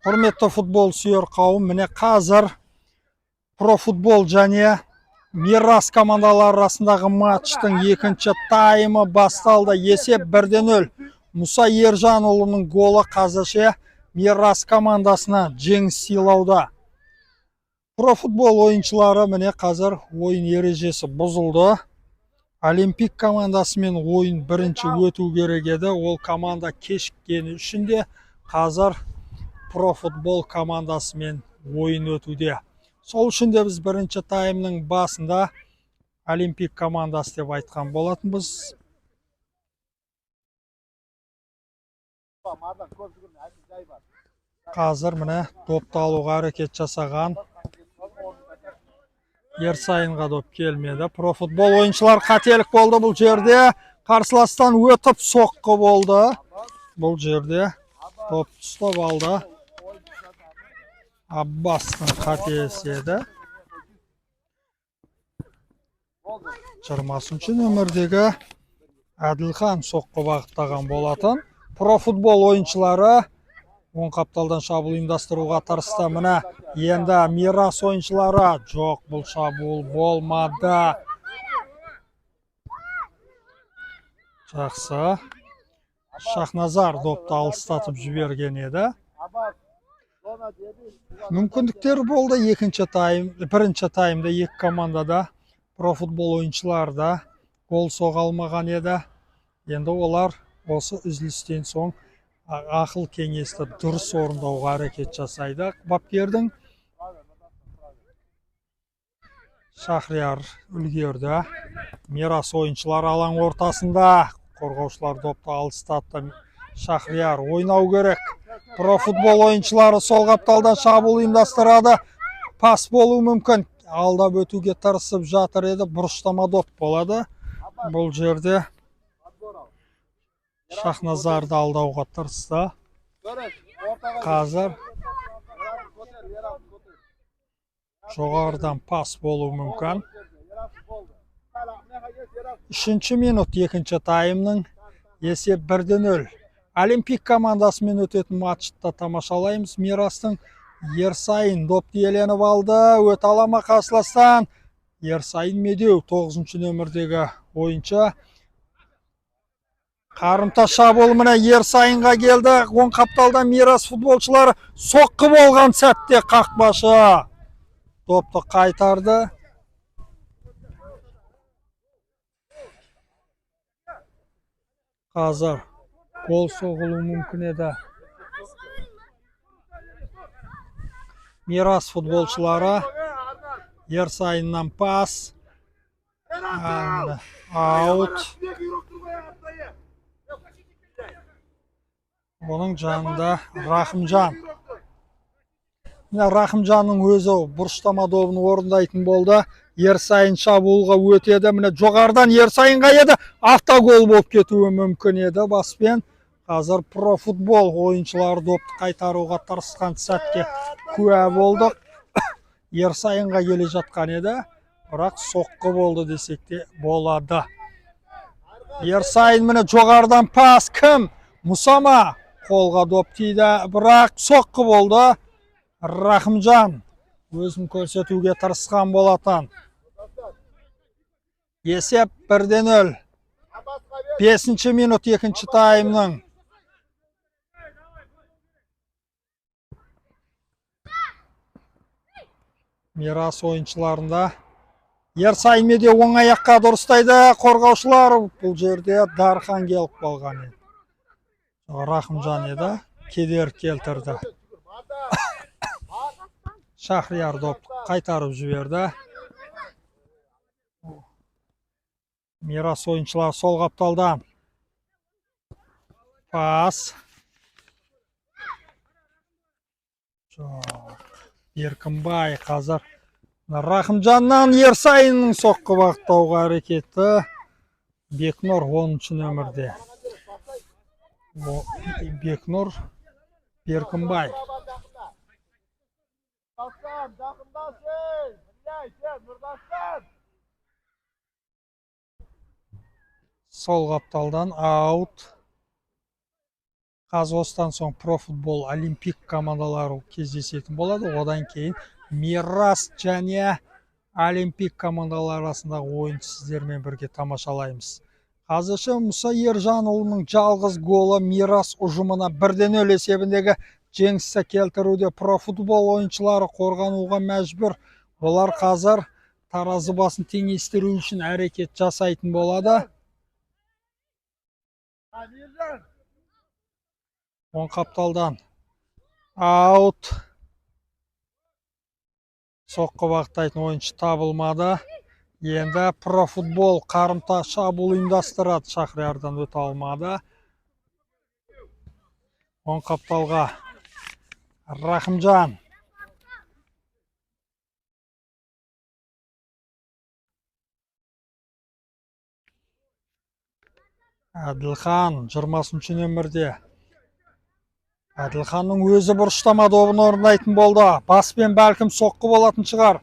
Құрметті футбол сүйер қауым, міне қазір профутбол және Мирас командалары арасындағы матчтың екінші таймы басталды. Есеп 1-0. Мұса Ержанұлының голы қазірше Мирас командасына жеңіс сыйлауда. Профутбол ойыншылары міне қазір ойын ережесі бұзылды. Олимпик командасымен ойын бірінші өту керек еді. Ол команда кешіккені үшін де қазір профутбол командасымен ойын өтуде. Сол үшін де біз бірінші таймның басында Олимпик командасы деп айтқан болатынбыз. Қазір міне допты алуға әрекет жасаған Ерсайынға доп келмеді. Профутбол ойыншылар қателік болды бұл жерде. Қарсыластан өтіп соққы болды. Бұл жерде доп ұстап алды. Аббастың қатесі еді. 20 нөмірдегі Әділхан соққы бағыттаған болатын. Профутбол ойыншылары оң қапталдан шабуыл ұйымдастыруға тырысты. Міне енді Мирас ойыншылары жоқ, бұл шабуыл болмады. Жақсы. Шахназар допты алыстатып жіберген еді. Мүмкіндіктер болды бірінші таймда екі командада профутбол ойыншылары да гол соға алмаған еді. Енді олар осы үзілістен соң ақыл кеңесті дұрыс орындауға әрекет жасайды. Бапкердің Шахрияр үлгерді. Мирас ойыншылар алаң ортасында. Қорғаушылар допты алыстатты. Шахрияр ойнау керек. Профутбол ойыншылары сол қапталдан шабуыл ұйымдастырады. Пас болуы мүмкін. Алдап өтуге тырысып жатыр еді. Бұрыштама доп болады. Бұл жерде Шахназарды алдауға тырысты. Қазір жоғарыдан пас болуы мүмкін. 3 минут екінші таймның есеп 1-0. Олимпик командасымен өтетін матчта тамашалаймыз. Мирастың Ерсайын допты иеленіп алды. Өте алама қарсыластан. Ерсайын Медеу 9 нөмірдегі ойыншы. Қарымта шабуыл міне Ерсайынға келді. Оң қапталда Мирас футболшылары соққы болған сәтте қақпашы допты қайтарды. Қазір гол соғылуы мүмкін еді. Мирас футболшылары Ерсайыннан пас. Аут. Оның жанында Рахымжан. Рахымжанның өзі бұрыштама добын орындайтын болды. Ерсайын шабуылға өтеді. Міне жоғардан Ерсайынға еді. Автогол болып кетуі мүмкін еді баспен. Қазір профутбол ойыншылары допты қайтаруға тырысқан сәтке куә болдық. Ерсайынға келе жатқан еді. Бірақ соққы болды десек те болады. Ерсайын міне жоғардан пас. Кім? Мұсама. Қолға доп тиді. Бірақ соққы болды. Рахымжан өзін көрсетуге тырысқан болатын. Есеп 1-0. 5 минут екінші таймның. Мирас ойыншыларында Ерсайын Медеу оң аяққа дұрыстайды. Қорғаушылар бұл жерде Дархан келіп қалған еді. Рахымжан еді. Кедергі келтірді. Шахрияр доп қайтарып жіберді. Мирас ойыншылар сол қапталдан. Пас. Еркінбай қазір Рахымжаннан Ерсайынның соққы бағыттауға әрекеті. Бекнұр 10 нөмірде. Бекнұр Беркінбай. Сол қапталдан аут. Қазір осыдан соң профутбол олимпик командалары кездесетін болады. Одан кейін Мирас және олимпик командалары арасындағы ойын сіздермен бірге тамашалаймыз. Қазірше Мұса Ержанұлының жалғыз голы Мирас ұжымына 1-0 есебіндегі жеңісті келтіруде. Профутбол ойыншылары қорғануға мәжбүр. Олар қазір таразы басын теңестіру үшін әрекет жасайтын болады. Оң қапталдан аут. Соққы бағыттайтын ойыншы табылмады. Енді профутбол қарымта шабуыл ұйымдастырады. Шахриярдан өте алмады. Оң қапталға Рахымжан. Әділхан 20 нөмірде. Әділханның өзі бұрыштама добын орындайтын болды. Баспен бәлкім соққы болатын шығар.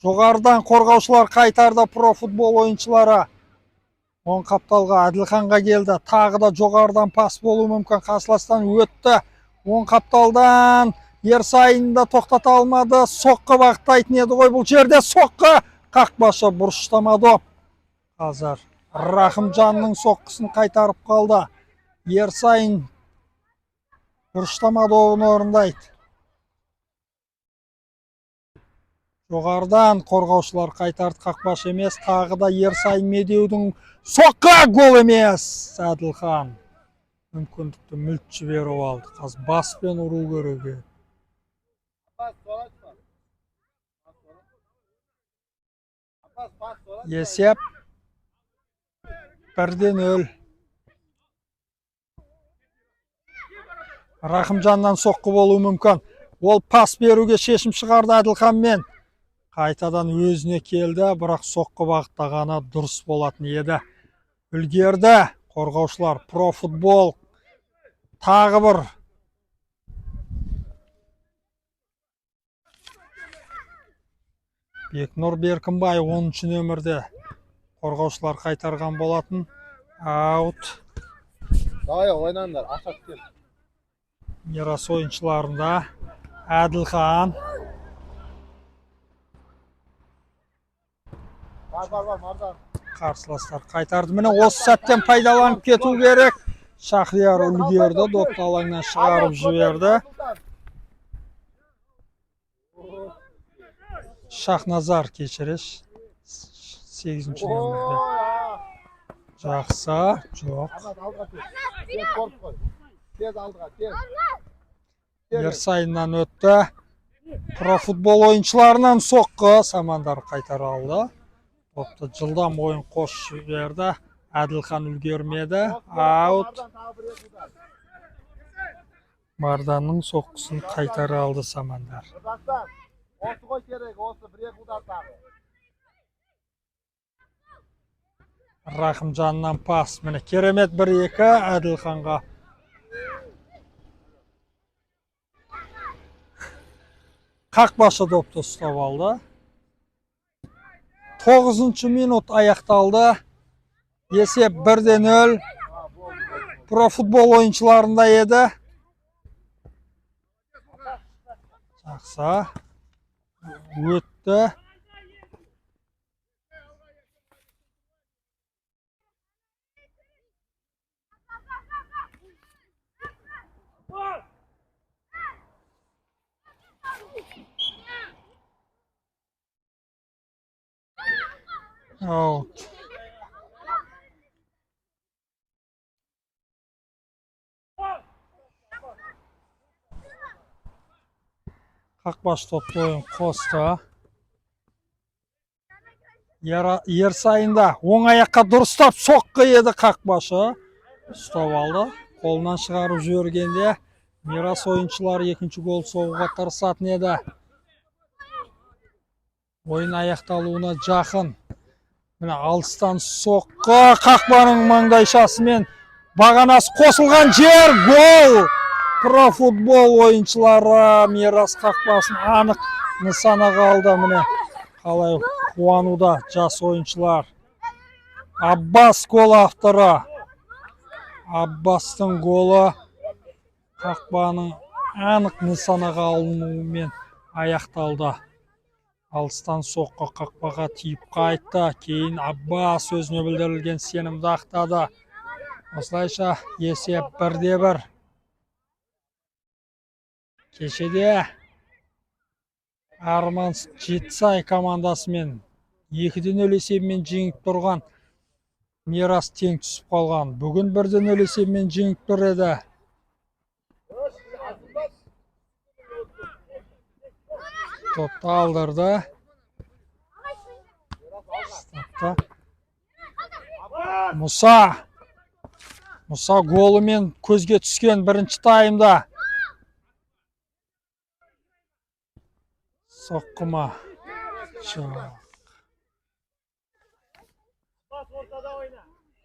Жоғарыдан қорғаушылар қайтарды профутбол ойыншылары. Оң қапталға Әділханға келді. Тағы да жоғарыдан пас болу мүмкін. Қарсыластан өтті. Оң қапталдан Ерсайында тоқтата алмады. Соққы бағыттайтын еді ғой бұл жерде. Соққы қақпашы бұрыштама доп. Қазір Рахымжанның соққысын қайтарып қалды. Ерсайын бұрыштама добын орындайды. Жоғарыдан қорғаушылар қайтарды, қақпашы емес. Тағы да Ерсайын Медеудің соққы, гол емес. Әділхан мүмкіндікті мүлт жіберіп алды. Қазір баспен ұру керек. Есеп 1-0. Рахымжаннан соққы болуы мүмкін. Ол пас беруге шешім шығарды Әділханмен. Қайтадан өзіне келді, бірақ соққы бағыттағаны дұрыс болатын еді. Үлгерді қорғаушылар. Профутбол тағы бір. Бекнұр Беркінбай 10 нөмірде. Қорғаушылар қайтарған болатын. Аут. Давай ойнаңдар, ашат кел. Мирас ойыншыларында Әділхан. Бар, Мардан. Қарсыластар қайтарды. Міне осы сәттен пайдаланып кету керек. Шахрияр үлгерді, допты алаңнан шығарып жіберді. Шахназар кешіріш. 8 нөмірде. Жақсы, жоқ. Ерсайынан өтті. Профутбол ойыншыларынан соққы. Самандар қайтара алды. Топты жылдам ойын қош жіберді. Әділхан үлгермеді. Аут. Марданның соққысын қайтара алды Самандар. Осы ғой керек, осы бір-ек удар тағы. Рахымжаннан пас. Міне керемет 1-2 Әділханға. Қақпашы допты ұстап алды. 9 минут аяқталды. Есеп 1-0. Профутбол ойыншыларында еді. Жақсы. Өтті. Аут. Қақпашы топты ойын қосты. Ерсайында оң аяққа дұрыстап соққы еді қақпашы. Ұстап алды. Қолынан шығарып жібергенде Мирас ойыншылары екінші гол соғуға тырысатын еді. Ойын аяқталуына жақын. Міне алыстан соққы, қақпаның маңдайшасымен бағанасы қосылған жер, гол! Профутбол ойыншылары Мирас қақпасын анық нысанаға алды. Міне қалай қуануда жас ойыншылар. Аббас гол авторы. Аббастың голы қақпаның анық нысанаға алынуымен аяқталды. Алыстан соққы қақпаға тиіп қайтты. Кейін Аббас өзіне білдірілген сенімді ақтады. Осылайша есеп 1-1. Кешеде Арман Жетісай командасымен 2-0 есебімен жеңіп тұрған Мирас тең түсіп қалған. Бүгін 1-0 есебімен жеңіп тұр еді. Топты алдырды. Мұса голымен көзге түскен бірінші таймда. Соққыма.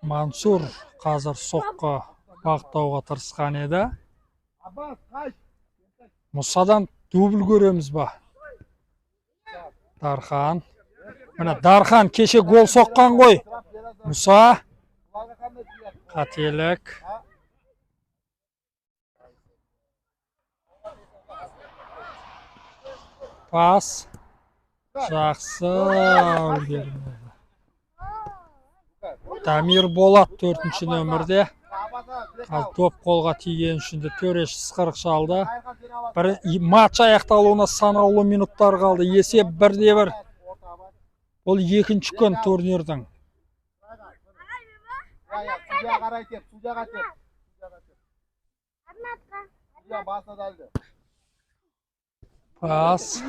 Мансур қазір соққы бағыттауға тырысқан еді. Мұсадан дубль көреміз ба? Дархан. Міне Дархан кеше гол соққан ғой. Мұса. Қателік. Пас. Жақсы. Дамир Болат 4-ші нөмірде. Топ қолға тиген үшінде Төреш ысқырық шалды. Матч аяқталуына санаулы минуттар қалды. Есеп 1-1. Ол екінші күн турнирдің. Пас.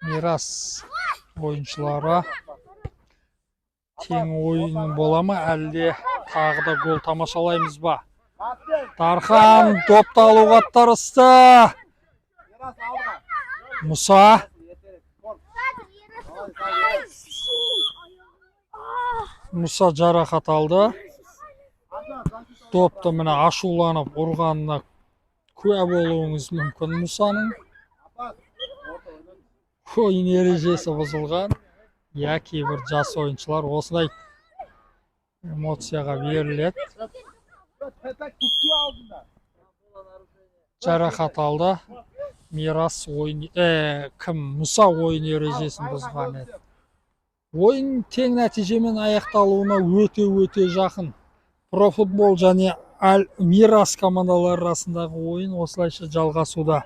Мирас ойыншылары тең ойын бола ма, әлде тағы да гол тамашалаймыз ба? Дархан допты алуға тырысты. Мұса. Мұса жарақат алды. Допты міне ашуланып ұрғанына куә болуыңыз мүмкін Мұсаның. Ойын ережесі бұзылған. Яки бір жас ойыншылар осындай эмоцияға беріледі. Жарақат алды. Мирас ойын, Мұса ойын ережесін бұзған еді. Ойын тең нәтижемен аяқталуына өте жақын. Профутбол және Мирас командалары арасындағы ойын осылайша жалғасуда.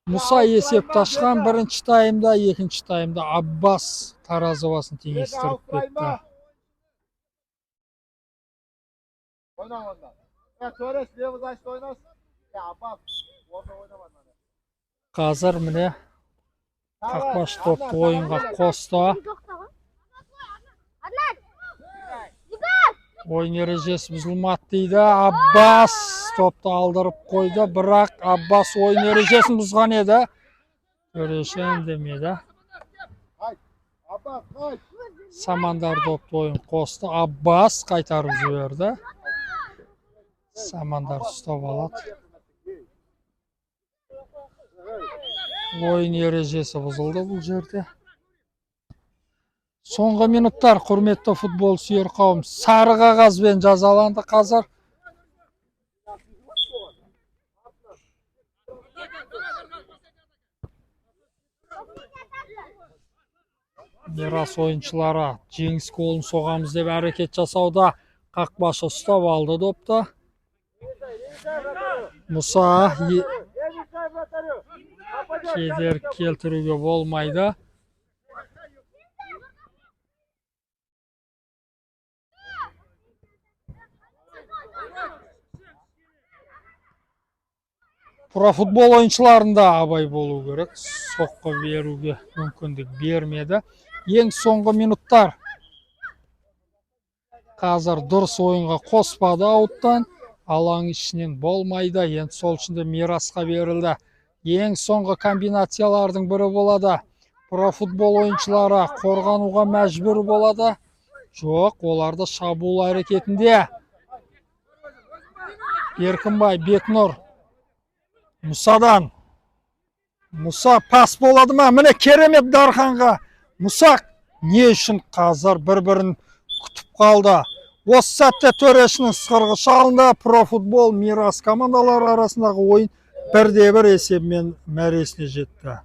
Мұса есеп ташқан бірінші таймда, екінші таймда Аббас таразы басын теңестіріп кетті. Қазір міне қақпашы топты ойынға қосты. Ойын ережесі бұзылмады дейді. Аббас топты алдырып қойды, бірақ Аббас ойын ережесін бұзған еді. Төрешен демеді. Самандар топты ойын қосты. Аббас қайтарып жіберді. Самандар ұстап алады. Ойын ережесі бұзылды бұл жерде. Соңғы минуттар, құрметті футбол сүйер қауым, сары қағазбен жазаланды қазір. Мирас ойыншылары жеңіс голын соғамыз деп әрекет жасауда. Қақпашы ұстап алды допты. Мұса кедергі келтіруге болмайды. Профутбол ойыншыларында абай болу керек. Соққы беруге мүмкіндік бермеді. Ең соңғы минуттар. Қазір дұрыс ойынға қоспады ауттан. Алаң ішінен болмайды. Енді сол үшінде Мирасқа берілді. Ең соңғы комбинациялардың бірі болады. Профутбол ойыншылары қорғануға мәжбүр болады. Жоқ, оларды шабуыл әрекетінде. Еркінбай, Бекнұр. Мұсадан. Мұса пас болады ма? Міне керемет Дарханға. Мұса не үшін қазір бір-бірін күтіп қалды. Осы сәтте төрешінің ысқырығы шалынды. Профутбол Мирас командалары арасындағы ойын 1-1 есебімен мәресіне жетті.